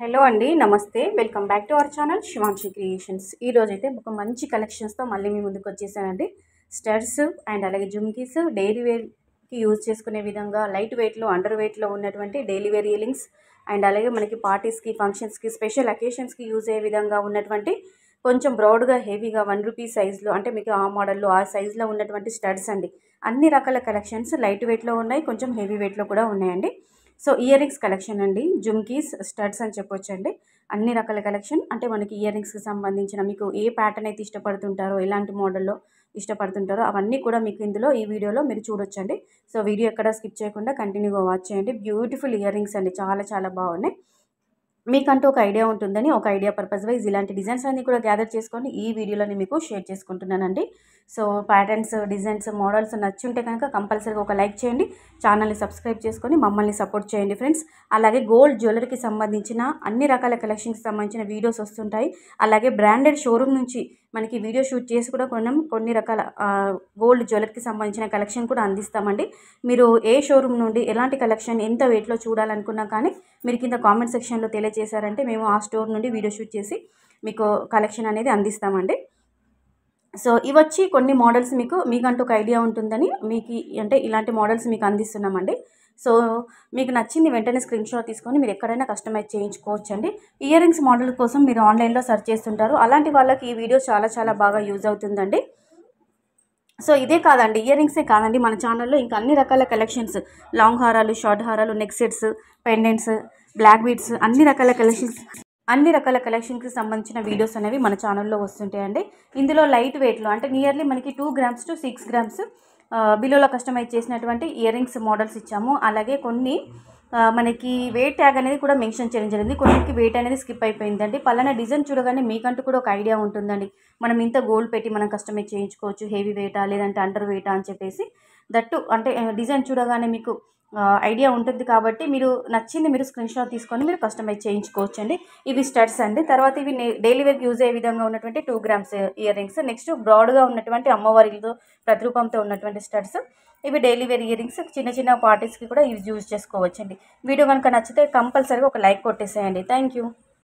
Hello అండి, నమస్తే. Welcome back to our channel Shivanshi creations. ఈరోజు అయితే ఒక మంచి కలెక్షన్స్తో మళ్ళీ మీ ముందుకు వచ్చేసానండి. స్టడ్స్ అండ్ అలాగే జుమ్కీస్, డైలీ వేర్కి యూజ్ చేసుకునే విధంగా లైట్ వెయిట్లో, అండర్ వెయిట్లో ఉన్నటువంటి డైలీ వేర్ ఇయరింగ్స్ అండ్ అలాగే మనకి పార్టీస్కి, ఫంక్షన్స్కి, స్పెషల్ అకేషన్స్కి యూజ్ అయ్యే విధంగా ఉన్నటువంటి కొంచెం బ్రాడ్గా హెవీగా 1 రూపీ సైజులో, అంటే మీకు ఆ మోడల్లో ఆ సైజులో ఉన్నటువంటి స్టడ్స్ అండి. అన్ని రకాల కలెక్షన్స్ లైట్ వెయిట్లో ఉన్నాయి, కొంచెం హెవీ వెయిట్లో కూడా ఉన్నాయండి. సో ఇయర్ రింగ్స్ కలెక్షన్ అండి, జుమ్కీస్, స్టడ్స్ అని చెప్పొచ్చండి. అన్ని రకాల కలెక్షన్, అంటే మనకి ఇయర్ రింగ్స్కి సంబంధించిన మీకు ఏ ప్యాటర్న్ అయితే ఇష్టపడుతుంటారో, ఎలాంటి మోడల్లో ఇష్టపడుతుంటారో అవన్నీ కూడా మీకు ఇందులో ఈ వీడియోలో మీరు చూడొచ్చండి. సో వీడియో ఎక్కడ స్కిప్ చేయకుండా కంటిన్యూగా వాచ్ చేయండి. బ్యూటిఫుల్ ఇయర్ రింగ్స్ అండి, చాలా చాలా బాగున్నాయి. మీకంటూ ఒక ఐడియా ఉంటుందని, ఒక ఐడియా పర్పస్ వైజ్ ఇలాంటి డిజైన్స్ అన్నీ కూడా గ్యాదర్ చేసుకొని ఈ వీడియోలోని మీకు షేర్ చేసుకుంటున్నానండి. సో ప్యాటర్న్స్, డిజైన్స్, మోడల్స్ నచ్చుంటే కనుక కంపల్సరీగా ఒక లైక్ చేయండి, ఛానల్ని సబ్స్క్రైబ్ చేసుకొని మమ్మల్ని సపోర్ట్ చేయండి ఫ్రెండ్స్. అలాగే గోల్డ్ జ్యువెలరీకి సంబంధించిన అన్ని రకాల కలెక్షన్స్కి సంబంధించిన వీడియోస్ వస్తుంటాయి. అలాగే బ్రాండెడ్ షోరూమ్ నుంచి మనకి వీడియో షూట్ చేసి కూడా కొన్ని రకాల గోల్డ్ జ్యువెలరీకి సంబంధించిన కలెక్షన్ కూడా అందిస్తామండి. మీరు ఏ షోరూమ్ నుండి ఎలాంటి కలెక్షన్ ఎంత వెయిట్లో చూడాలనుకున్నా కానీ మీరు కింద కామెంట్ సెక్షన్లో తెలియజేశారంటే మేము ఆ స్టోర్ నుండి వీడియో షూట్ చేసి మీకు కలెక్షన్ అనేది అందిస్తామండి. సో ఇవొచ్చి కొన్ని మోడల్స్ మీకంటూ ఒక ఐడియా ఉంటుందని మీకు, అంటే ఇలాంటి మోడల్స్ మీకు అందిస్తున్నామండి. సో మీకు నచ్చింది వెంటనే స్క్రీన్ షాట్ తీసుకొని మీరు ఎక్కడైనా కస్టమైజ్ చేయించుకోవచ్చండి. ఇయర్ రింగ్స్ మోడల్ కోసం మీరు ఆన్లైన్లో సెర్చ్ చేస్తుంటారు, అలాంటి వాళ్ళకి ఈ వీడియో చాలా చాలా బాగా యూజ్ అవుతుందండి. సో ఇదే కాదండి, ఇయర్ రింగ్సే కాదండి, మన ఛానల్లో ఇంకా అన్ని రకాల కలెక్షన్స్, లాంగ్ హారాలు, షార్ట్ హారాలు, neck sets, pendants, black beads, అన్ని రకాల కలెక్షన్కి సంబంధించిన వీడియోస్ అనేవి మన ఛానల్లో వస్తుంటాయండి. ఇందులో లైట్ వెయిట్లో, అంటే నియర్లీ మనకి 2 grams to 6 grams బిలోలో కస్టమైజ్ చేసినటువంటి ఇయర్ రింగ్స్ మోడల్స్ ఇచ్చాము. అలాగే కొన్ని మనకి వెయిట్ ట్యాగ్ అనేది కూడా మెన్షన్ చేయడం జరిగింది. కొన్నిటికి వెయిట్ అనేది స్కిప్ అయిపోయిందండి. పలానా డిజైన్ చూడగానే మీకంటూ కూడా ఒక ఐడియా ఉంటుందండి, మనం ఇంత గోల్డ్ పెట్టి మనం కస్టమైజ్ చేయించుకోవచ్చు, హెవీ వెయిటా లేదంటే అండర్ వెయిటా అని చెప్పేసి. దట్టు అంటే డిజైన్ చూడగానే మీకు ఐడియా ఉంటుంది కాబట్టి మీరు నచ్చింది మీరు స్క్రీన్ షాట్ తీసుకొని మీరు కస్టమైజ్ చేయించుకోవచ్చండి. ఇవి స్టడ్స్ అండి. తర్వాత ఇవి డైలీ వేర్కి యూజ్ అయ్యే విధంగా ఉన్నటువంటి 2 grams ఇయర్ రింగ్స్. నెక్స్ట్ బ్రాడ్గా ఉన్నటువంటి అమ్మవారితో ప్రతిరూపంతో ఉన్నటువంటి స్టడ్స్. ఇవి డైలీ వేర్ ఇయర్ రింగ్స్, చిన్న చిన్న పార్టీస్కి కూడా యూజ్ చేసుకోవచ్చండి. వీడియో కనుక నచ్చితే కంపల్సరీగా ఒక లైక్ కొట్టేసేయండి. Thank you.